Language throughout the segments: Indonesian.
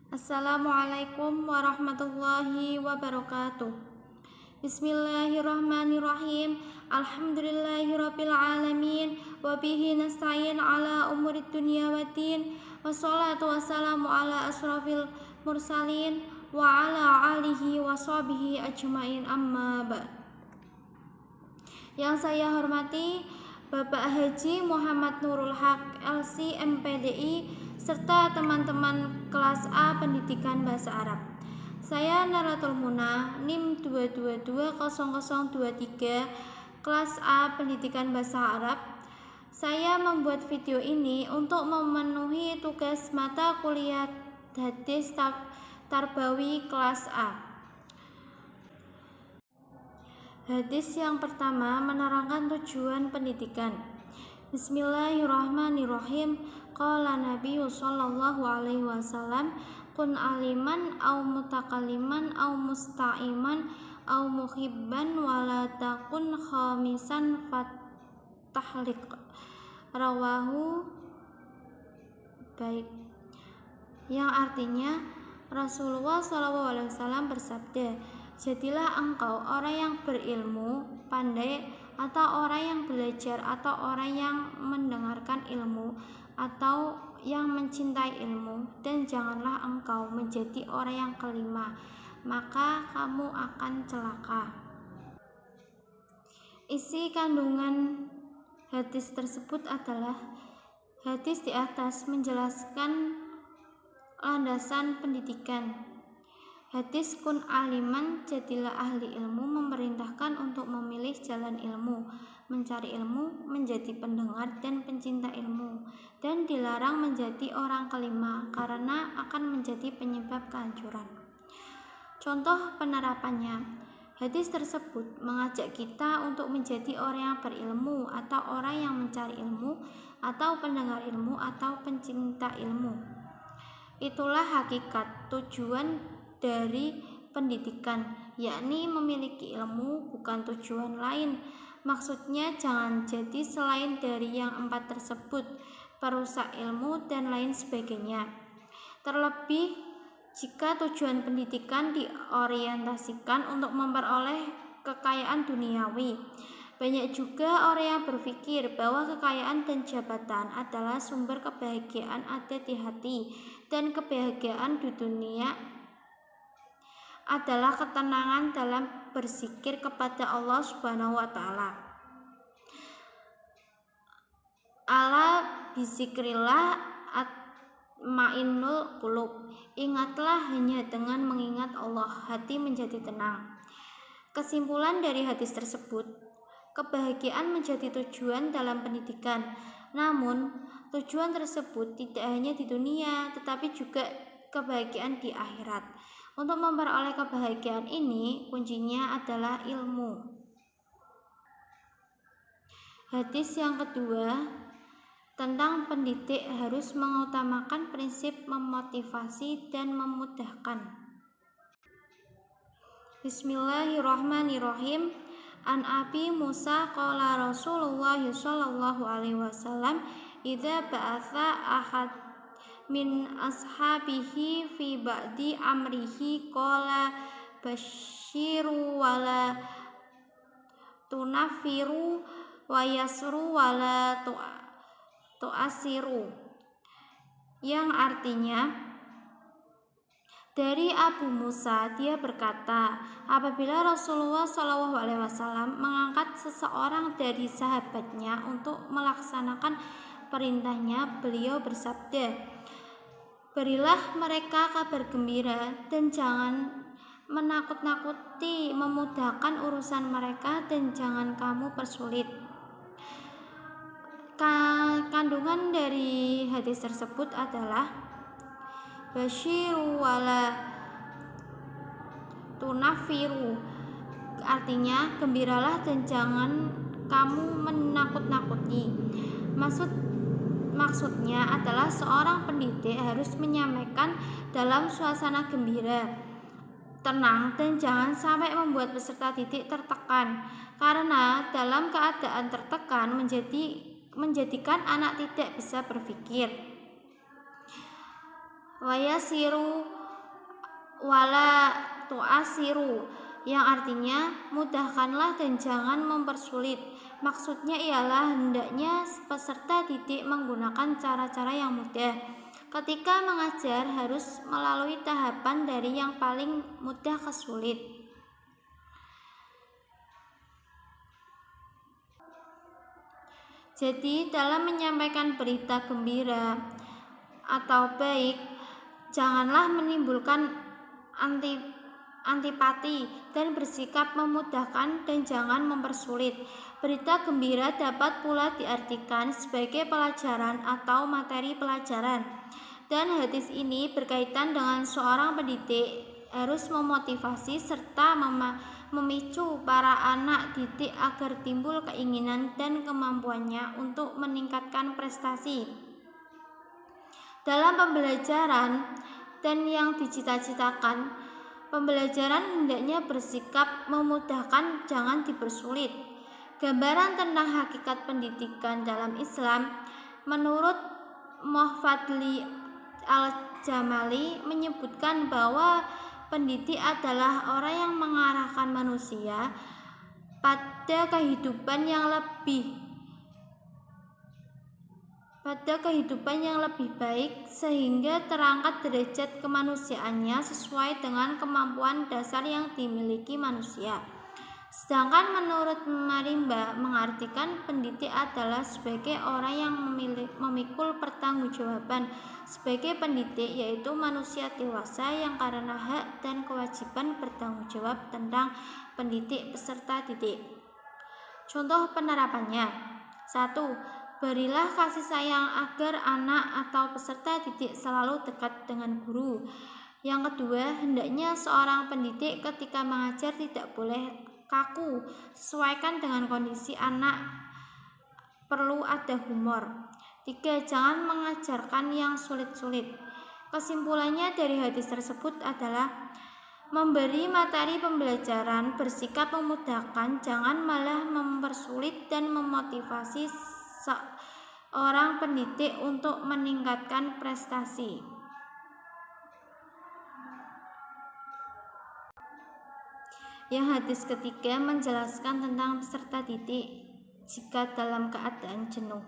Assalamualaikum warahmatullahi wabarakatuh. Bismillahirrahmanirrahim. Alhamdulillahirabbil alamin wa bihi nasta'in ala umurid dunya waddin. Wassalatu wassalamu ala asrofil mursalin wa ala alihi wa sahbihi ajmain, amma ba'd. Yang saya hormati Bapak Haji Muhammad Nurul Haq LC MPDI serta teman-teman kelas A Pendidikan Bahasa Arab. Saya Naratul Muna, NIM 2220023, kelas A Pendidikan Bahasa Arab. Saya membuat video ini untuk memenuhi tugas mata kuliah hadis tarbawi kelas A. Hadis yang pertama menerangkan tujuan pendidikan. Bismillahirrahmanirrahim. Qala Nabi sallallahu alaihi wasallam, kun aliman au mutakalliman au musta'iman au muhibban wala takun khamisan fatahliq. Rawahu baik. Yang artinya Rasulullah sallallahu alaihi wasallam bersabda, jadilah engkau orang yang berilmu, pandai, atau orang yang belajar, atau orang yang mendengarkan ilmu, atau yang mencintai ilmu, dan janganlah engkau menjadi orang yang kelima, maka kamu akan celaka. Isi kandungan hadis tersebut adalah hadis di atas menjelaskan landasan pendidikan. Hadis kun aliman, jadilah ahli ilmu, memerintahkan untuk memilih jalan ilmu, mencari ilmu, menjadi pendengar dan pencinta ilmu, dan dilarang menjadi orang kelima karena akan menjadi penyebab kehancuran. Contoh penerapannya, hadis tersebut mengajak kita untuk menjadi orang yang berilmu, atau orang yang mencari ilmu, atau pendengar ilmu, atau pencinta ilmu. Itulah hakikat tujuan dari pendidikan, yakni memiliki ilmu, bukan tujuan lain. Maksudnya jangan jadi selain dari yang 4 tersebut, perusak ilmu dan lain sebagainya. Terlebih jika tujuan pendidikan diorientasikan untuk memperoleh kekayaan duniawi. Banyak juga orang yang berpikir bahwa kekayaan dan jabatan adalah sumber kebahagiaan ada di hati, dan kebahagiaan di dunia adalah ketenangan dalam berzikir kepada Allah Subhanahu wa taala. Ala bizikrillah atma'innul qulub. Ingatlah, hanya dengan mengingat Allah hati menjadi tenang. Kesimpulan dari hadis tersebut, kebahagiaan menjadi tujuan dalam pendidikan. Namun, tujuan tersebut tidak hanya di dunia, tetapi juga kebahagiaan di akhirat. Untuk memperoleh kebahagiaan ini, kuncinya adalah ilmu. Hadis yang kedua tentang pendidik harus mengutamakan prinsip memotivasi dan memudahkan. Bismillahirrahmanirrahim. An Abi Musa qala Rasulullah sallallahu alaihi wasallam, idza ba'atha ahad min ashabihi fi ba'di amrihi qala basyiru wala tunafiru wa yasru wala tu'asiru. Yang artinya, dari Abu Musa, dia berkata, apabila Rasulullah SAW mengangkat seseorang dari sahabatnya untuk melaksanakan perintahnya, beliau bersabda, berilah mereka kabar gembira dan jangan menakut-nakuti, memudahkan urusan mereka dan jangan kamu persulit. Kandungan dari hadis tersebut adalah basyiru wala tunafiru, artinya gembiralah dan jangan kamu menakut-nakuti. Maksudnya adalah seorang pendidik harus menyampaikan dalam suasana gembira, tenang, dan jangan sampai membuat peserta didik tertekan, karena dalam keadaan tertekan menjadikan anak tidak bisa berpikir. Wayasiru wala tu'asiru, yang artinya mudahkanlah dan jangan mempersulit. Maksudnya ialah hendaknya peserta didik menggunakan cara-cara yang mudah. Ketika mengajar harus melalui tahapan dari yang paling mudah ke sulit. Jadi dalam menyampaikan berita gembira atau baik, janganlah menimbulkan antipati dan bersikap memudahkan dan jangan mempersulit. Berita gembira dapat pula diartikan sebagai pelajaran atau materi pelajaran. Dan hadis ini berkaitan dengan seorang pendidik harus memotivasi serta memicu para anak didik agar timbul keinginan dan kemampuannya untuk meningkatkan prestasi dalam pembelajaran dan yang dicita-citakan. Pembelajaran hendaknya bersikap memudahkan, jangan dipersulit. Gambaran tentang hakikat pendidikan dalam Islam menurut Muhfadli Al-Jamali menyebutkan bahwa pendidik adalah orang yang mengarahkan manusia pada kehidupan yang lebih baik sehingga terangkat derajat kemanusiaannya sesuai dengan kemampuan dasar yang dimiliki manusia. Sedangkan menurut Marimba mengartikan pendidik adalah sebagai orang yang memikul pertanggungjawaban sebagai pendidik, yaitu manusia dewasa yang karena hak dan kewajiban bertanggung jawab tentang pendidik peserta didik. Contoh penerapannya: 1. Berilah kasih sayang agar anak atau peserta didik selalu dekat dengan guru. Yang kedua, hendaknya seorang pendidik ketika mengajar tidak boleh kaku, sesuaikan dengan kondisi anak, perlu ada humor. 3. Jangan mengajarkan yang sulit-sulit. Kesimpulannya dari hadis tersebut adalah memberi materi pembelajaran, bersikap memudahkan, jangan malah mempersulit dan memotivasi seorang pendidik untuk meningkatkan prestasi. Yang hadis ketiga menjelaskan tentang peserta didik jika dalam keadaan jenuh.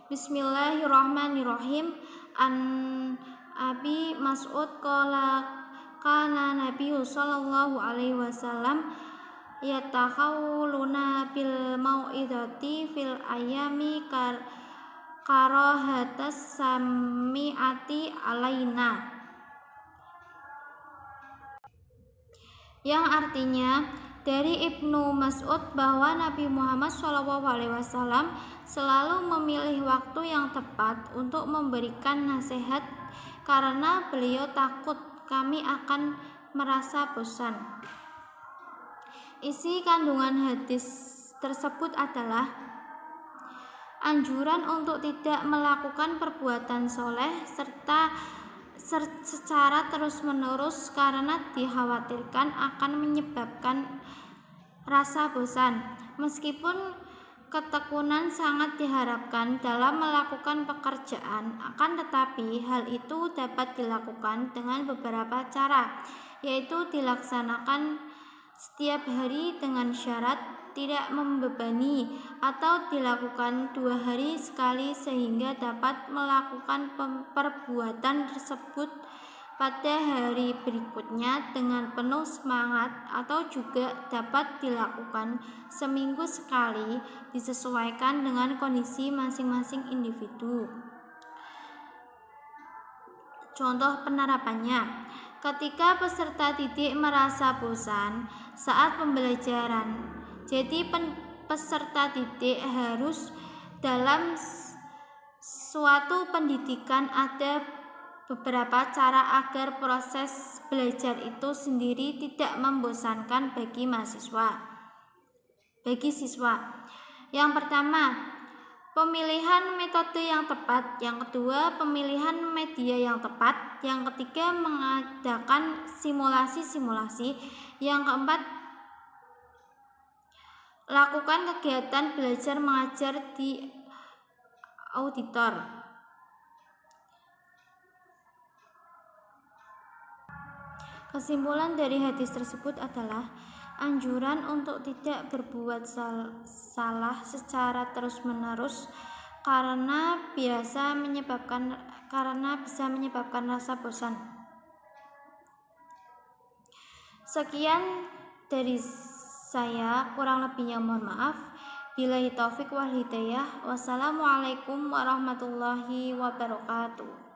Bismillahirrahmanirrahim. An Abi Mas'ud qala kana Nabi sallallahu alaihi wasallam yatakhawluna bil mau'idati fil ayami karahatas sami'ati alaina, yang artinya dari Ibnu Mas'ud bahwa Nabi Muhammad SAW selalu memilih waktu yang tepat untuk memberikan nasihat karena beliau takut kami akan merasa bosan. Isi kandungan hadis tersebut adalah anjuran untuk tidak melakukan perbuatan soleh serta secara terus-menerus karena dikhawatirkan akan menyebabkan rasa bosan. Meskipun ketekunan sangat diharapkan dalam melakukan pekerjaan, akan tetapi hal itu dapat dilakukan dengan beberapa cara, yaitu dilaksanakan setiap hari dengan syarat tidak membebani, atau dilakukan 2 hari sekali sehingga dapat melakukan perbuatan tersebut pada hari berikutnya dengan penuh semangat, atau juga dapat dilakukan seminggu sekali, disesuaikan dengan kondisi masing-masing individu. Contoh penerapannya: ketika peserta didik merasa bosan saat pembelajaran, jadi peserta didik harus dalam suatu pendidikan ada beberapa cara agar proses belajar itu sendiri tidak membosankan bagi siswa. Yang pertama, pemilihan metode yang tepat. Yang kedua, pemilihan media yang tepat. Yang ketiga, mengadakan simulasi-simulasi. Yang keempat, lakukan kegiatan belajar mengajar di auditor. Kesimpulan dari hadis tersebut adalah anjuran untuk tidak berbuat salah secara terus-menerus karena bisa menyebabkan rasa bosan. Sekian dari saya, kurang lebihnya mohon maaf. Billahi taufik wal hidayah. Wassalamualaikum warahmatullahi wabarakatuh.